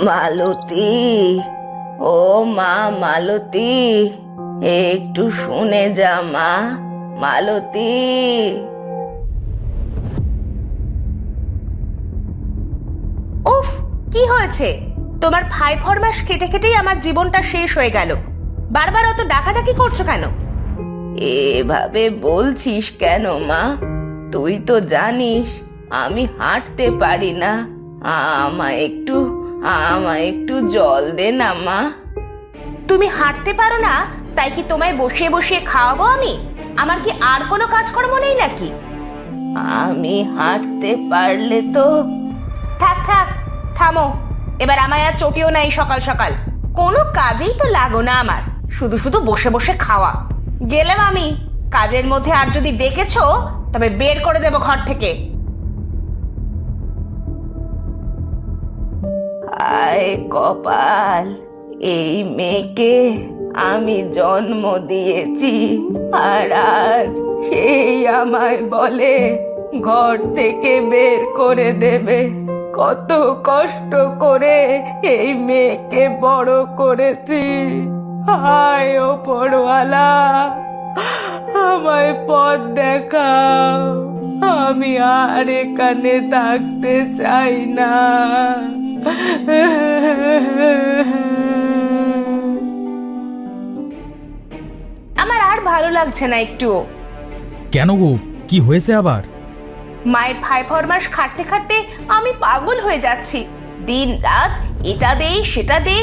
মালতী, ও মা মালতী, একটু শুনে যা মা। মালতী। উফ, কি হয়েছে? তোমার ভাই ফরমাস খেটে খেটেই আমার জীবনটা শেষ হয়ে গেল। বারবার অত ডাকাডাকি করছো কেন? এভাবে বলছিস কেন মা? তুই তো জানিস আমি হাঁটতে পারি না। আমায় একটু আমায় একটু জল দে না মা। তুমি হাঁটতে পারো না, তাই কি তোমায় বসিয়ে বসিয়ে খাওয়াবো আমি? আমার কি আর কোনো কাজকর্ম নেই নাকি? আমি হাঁটতে পারলে তো। থাক থাক, থামো। এবার আমায় আর চটিও নাই সকাল সকাল। কোনো কাজেই তো লাগো না আমার, শুধু শুধু বসে বসে খাওয়া। গেলাম আমি। কাজের মধ্যে আর যদি ডেকেছো তবে বের করে দেবো ঘর থেকে। হায় কপাল, এই মেয়েকে আমি জন্ম দিয়েছি, আর আজ সেই আমায় বলে ঘর থেকে বের করে দেবে। কত কষ্ট করে এই মেয়েকে বড় করেছি। হায় ওপরওয়ালা, আমায় পথ দেখাও। আমি আর এখানে থাকতে চাই না। আমার আর ভালো লাগছে না একটুও। কেন গো, কি হয়েছে আবার? মায়ের ভাই ফরমাস খাটতে খাটতে আমি পাগল হয়ে যাচ্ছি। দিন রাত এটা দে সেটা দে।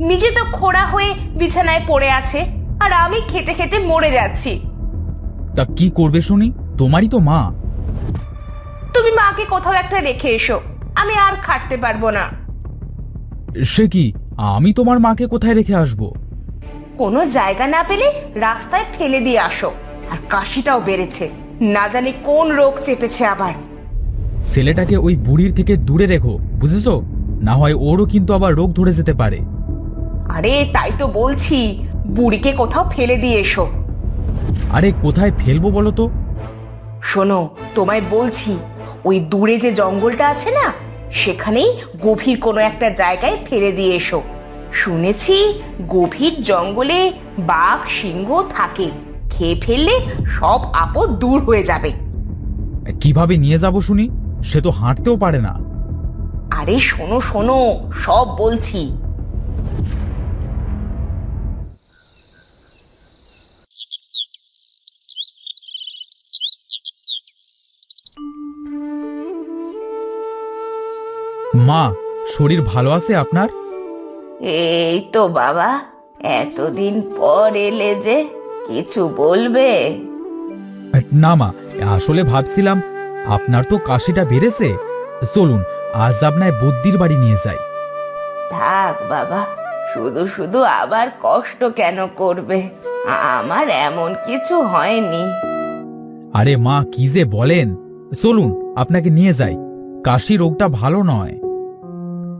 নিজে তো খোড়া হয়ে বিছানায় পড়ে আছে, আর আমি খেটে খেটে মরে যাচ্ছি। তা কি করবে শুনি? তোমারই তো মা। তুমি মাকে কোথাও একটা রেখে এসো, আমি আর খাটতে পারবো না। সে কি, আমি তোমার মাকে কোথায় রেখে আসবো? কোনো জায়গা না পেলে রাস্তায় ফেলে দিয়ে আসো। আর কাশিটাও বেড়েছে, না জানি কোন রোগ চেপেছে আবার। ছেলেটাকে ওই বুড়ির থেকে দূরে রেখো, বুঝেছো? না হয় ওরও কিন্তু আবার রোগ ধরে যেতে পারে। আরে তাই তো বলছি, বুড়িকে কোথাও ফেলে দিয়ে এসো। আরে কোথায় ফেলবো বলো তো? শোনো, তোমায় বলছি, ওই দূরে যে জঙ্গলটা আছে না, সেখানেই গভীর কোনো একটা জায়গায় ফেলে দিয়ে এসো। শুনেছি গভীর জঙ্গলে বাঘ সিংহ থাকে, খেয়ে ফেললে সব আপদ দূর হয়ে যাবে। কিভাবে নিয়ে যাব শুনি? সে তো হাঁটতেও পারে না। আরে শোনো শোনো, সব বলছি। মা, শরীর ভালো আছে আপনার? এই তো বাবা, এতদিন পর এলে যে, কিছু বলবে? না মা, আসলে ভাবছিলাম আপনার তো কাশিটা বেড়েছে, চলুন আজ আপনায় বদ্যির বাড়ি নিয়ে যাই। থাক বাবা, শুধু শুধু আবার কষ্ট কেন করবে? আমার এমন কিছু হয়নি। আরে মা, কি যে বলেন! চলুন আপনাকে নিয়ে যাই। কাশি রোগটা ভালো নয়।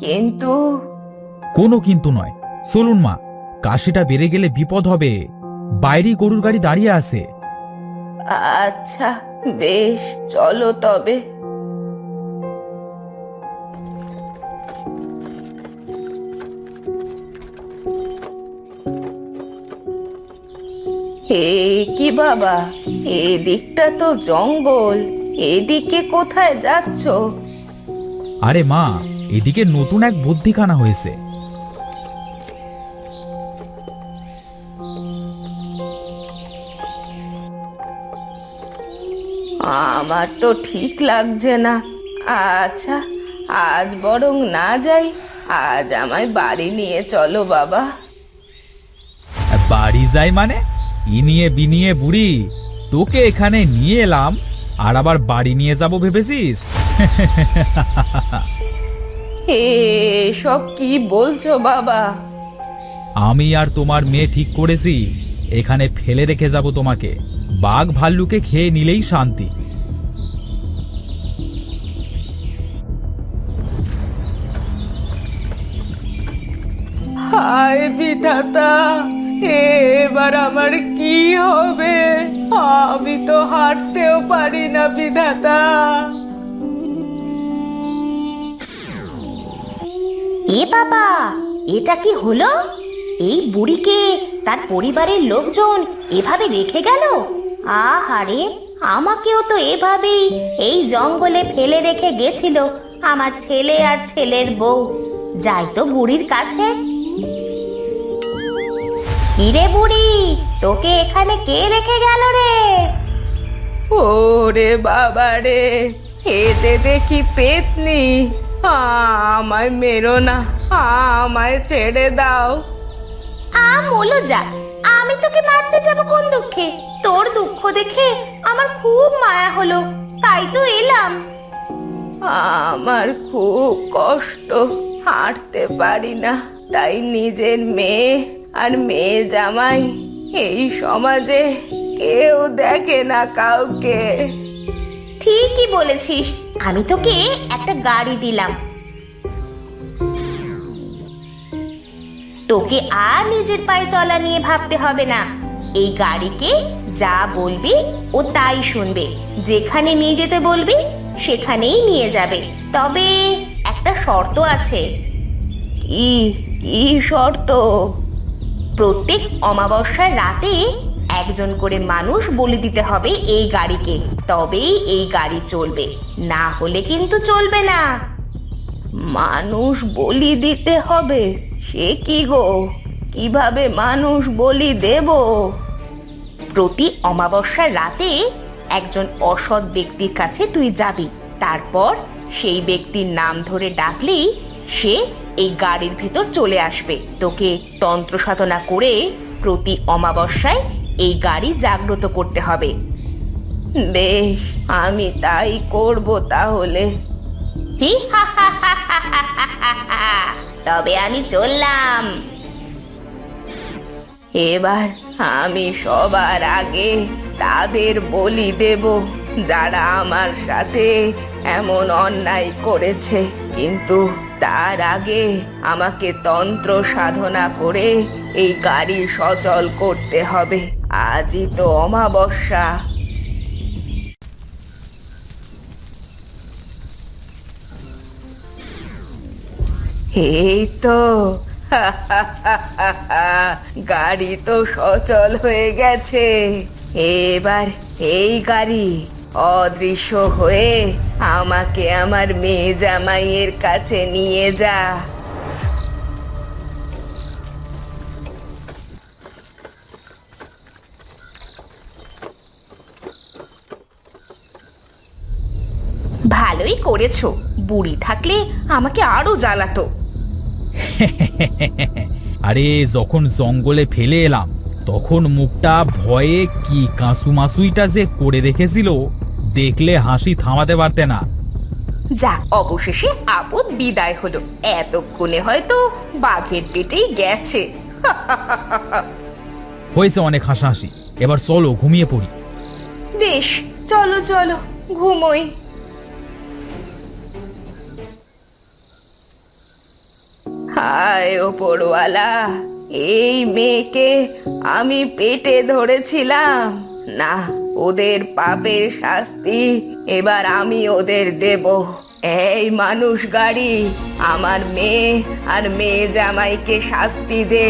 কিন্তু কোনো কিন্তু নয়, চলুন মা। কাশিটা বেড়ে গেলে বিপদ হবে। বাইরেই গরুর গাড়ি দাঁড়িয়ে আছে। আচ্ছা, বেশ, চলো তবে। হে কি বাবা, এদিকটা তো জঙ্গল, এদিকে কোথায় যাচ্ছ? আরে মা, এদিকে নতুন এক বুদ্ধিখানা হয়েছে। আমার তো ঠিক লাগছে না। আচ্ছা, আজ বরং না যাই, আজ আমায় বাড়ি নিয়ে চলো বাবা। বাড়ি যাই মানে? ইনিয়ে বিনিয়ে বুড়ি, তোকে এখানে নিয়ে এলাম আর আবার বাড়ি নিয়ে যাব ভেবেছিস? সব কি বলছো বাবা? আমি আর তোমার মেয়ে ঠিক করেছি, এখানে ফেলে রেখে যাব তোমাকে। বাঘ ভাল্লুকে খেয়ে নিলেই শান্তি। হায় বিধাতা, এবার আমার কি হবে? আমি তো হাঁটতেও পারি না বিধাতা। এ বাবা, এটা কি হলো? এই বুড়িকে তার পরিবারের লোকজন এভাবে রেখে গেল? আহারে, আমাকেও তো এভাবেই এই জঙ্গলে ফেলে রেখে গেছিল আমার ছেলে আর ছেলের বউ। যাই তো বুড়ির কাছে। কিরে বুড়ি, তোকে এখানে কে রেখে গেল রে? ওরে বাবা রে, এ যে দেখি পেতনি। আমায় মেরো না, আমায় ছেড়ে দাও। মোলো যা, আমি তোকে মারতে যাব কোন দুঃখে? তোর দুঃখ দেখে আমার খুব মায়া হলো, তাই তো এলাম। আমার খুব কষ্ট, হাঁটতে পারি না, তাই নিজের মেয়ে আর মেয়ে জামাই এই সমাজে কেউ দেখে না কাউকে। ঠিকই বলেছিস, আমি তোকে একটা গাড়ি দিলাম। তোকে আর নিজের পায়ে চলা নিয়ে ভাবতে হবে না। এই গাড়িকে যা বলবি ও তাই শুনবে, যেখানে নিয়ে যেতে বলবি সেখানেই নিয়ে যাবে। তবে একটা শর্ত আছে। কি কি শর্ত? প্রত্যেক অমাবস্যার রাতে একজন করে মানুষ বলি দিতে হবে এই গাড়িকে, তবেই এই গাড়ি চলবে, না হলে কিন্তু চলবে না। মানুষ বলি দিতে হবে? সে কি গো, কিভাবে মানুষ বলি দেব? প্রতি অমাবস্যার রাতে একজন অসৎ ব্যক্তির কাছে তুই যাবি, তারপর সেই ব্যক্তির নাম ধরে ডাকলেই সে এই গাড়ির ভেতর চলে আসবে। তোকে তন্ত্র সাধনা করে প্রতি অমাবস্যায় এই গাড়ি জাগ্রত করতে হবে। বেশ, আমি তাই করব তাহলে। হি হা হা হা হা হা হা হা। তবে আমি চললাম। এবার আমি সবার আগে তাদের বলি দেব যারা আমার সাথে এমন অন্যায় করেছে, কিন্তু তার আগে আমাকে তন্ত্র সাধনা করে এই গাড়ি সচল করতে হবে। আজই তো অমাবস্যা। এই তো গাড়ি তো সচল হয়ে গেছে। এবার এই গাড়ি অদৃশ্য হয়ে আমাকে আমার মেয়ে জামাইয়ের কাছে নিয়ে যা। ভালোই করেছো, বুড়ি থাকলে আমাকে আরো জ্বালাতো। আরে যখন জঙ্গলে ফেলে এলাম তখন মুখটা ভয়ে কি কাঁসুমাসুইটা যে করে রেখেছিল, দেখলে হাসি থামাতে পারতে না। যাক, অবশেষে আপদ বিদায় হলো। এতক্ষণে হয়তো বাঘের পেটেই গেছে। হয়েছে অনেক হাসাহাসি, এবার চলো ঘুমিয়ে পড়ি। বেশ, চলো চলো ঘুমোই। হায় ওপরওয়ালা, এই মেয়েকে আমি পেটে ধরেছিলাম না, ওদের পাপের শাস্তি এবার আমি ওদের দেব। এই মানুষ গাড়ি, আমার মেয়ে আর মেয়ে জামাইকে শাস্তি দে।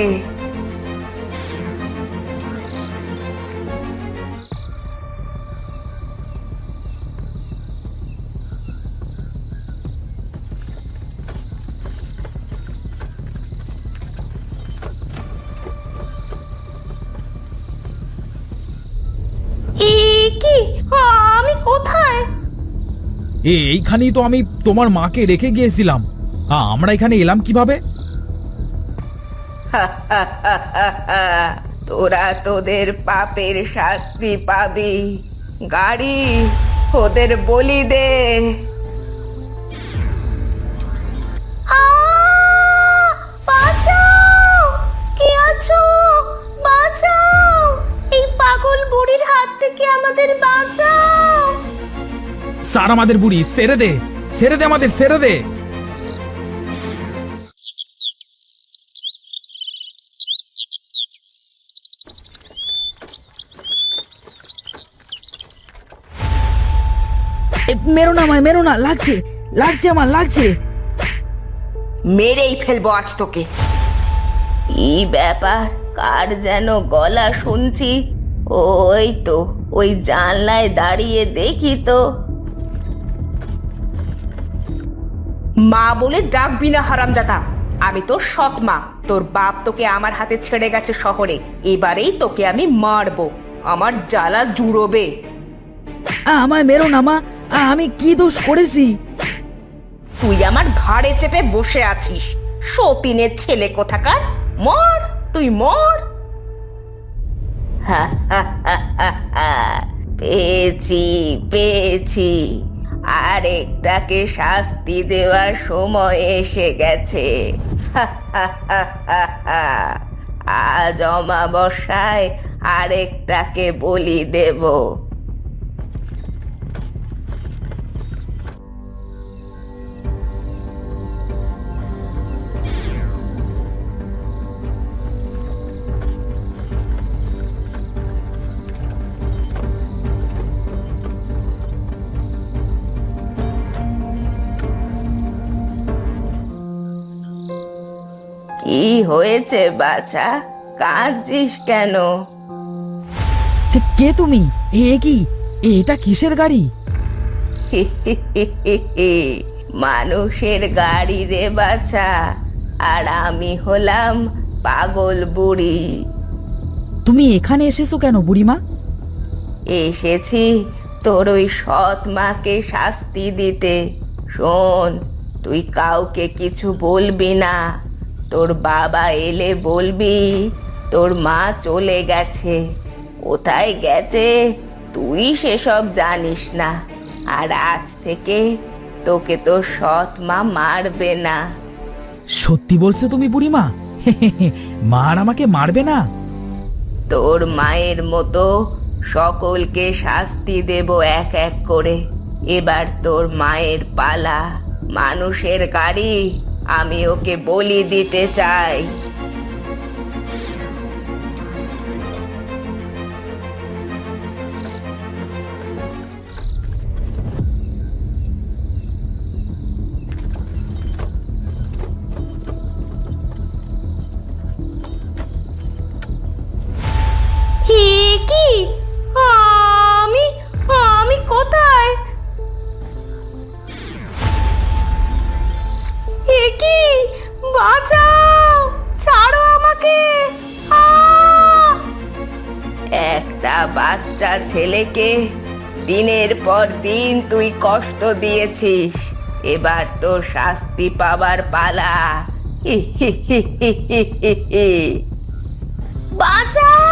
কি, আমি কোথায়? এইখানেই তো আমি তোমার মাকে রেখে গিয়েছিলাম। আমরা এখানে এলাম কিভাবে? তোরা তোদের পাপের শাস্তি পাবি। গাড়ি, ওদের বলি দে। বাঁচাও! কে আছো? বাঁচাও! এই পাগল বুড়ির হাত থেকে আমাদের বাঁচাও! স্যার, আমাদের বুড়ি ছেড়ে দে, ছেড়ে দে, আমাদের ছেড়ে দে। মেরো না আমায়, মেরো না, লাগছে, লাগছে, আমার লাগছে। মেরেই ফেলবো আজ তোকে। কি ব্যাপার, কার যেন গলা শুনছি? ওই তো, ওই জানলায় দাঁড়িয়ে দেখি তো। মা বলে ডাকবি না হারামজাদা, আমি তোর সৎ মা। তোর বাপ তোকে আমার হাতে ছেড়ে গেছে শহরে, এবারেই তোকে আমি মারবো, আমার জ্বালা জুড়োবে। আমায় মেরো না মা, আমি কি দোষ করেছি? তুই আমার ঘাড়ে চেপে বসে আছিস, সতীনের ছেলে কোথাকার। মর, তুই মর। পেয়েছি পেয়েছি, আরেকটাকে শাস্তি দেওয়ার সময় এসে গেছে। আজ অমাবস্যায় আরেকটাকে বলি দেব। কি হয়েছে বাছা, কাঁদছিস কেন? কে তুমি? এ কি, এটা কিসের গাড়ি? মানুষের গাড়ি রে বাছা, আর আমি হলাম পাগল বুড়ি। তুমি এখানে এসেছো কেন বুড়িমা? এসেছি তোর ওই সৎ মাকে শাস্তি দিতে। শোন, তুই কাউকে কিছু বলবি না। তোর বাবা এলে বলবি তোর মা চলে গেছে। কোথায় গেছে তুই সেসব জানিস না, আর আজ থেকে তোকে তোর সৎ মা মারবে না। সত্যি বলছো তুমি বুড়িমা? মার আমাকে মারবে না? তোর মায়ের মতো সকলকে শাস্তি দেব এক এক করে। এবার তোর মায়ের পালা। মানুষের গাড়ি, আমি ওকে বলি দিতে চাই। কি আমি আমি কোথায়? কি, বাঁচাও, ছাড়ো আমাকে। একটা বাচ্চা ছেলেকে দিনের পর দিন তুই কষ্ট দিয়েছিস, এবার তোর শাস্তি পাবার পালা। বাঁচাও।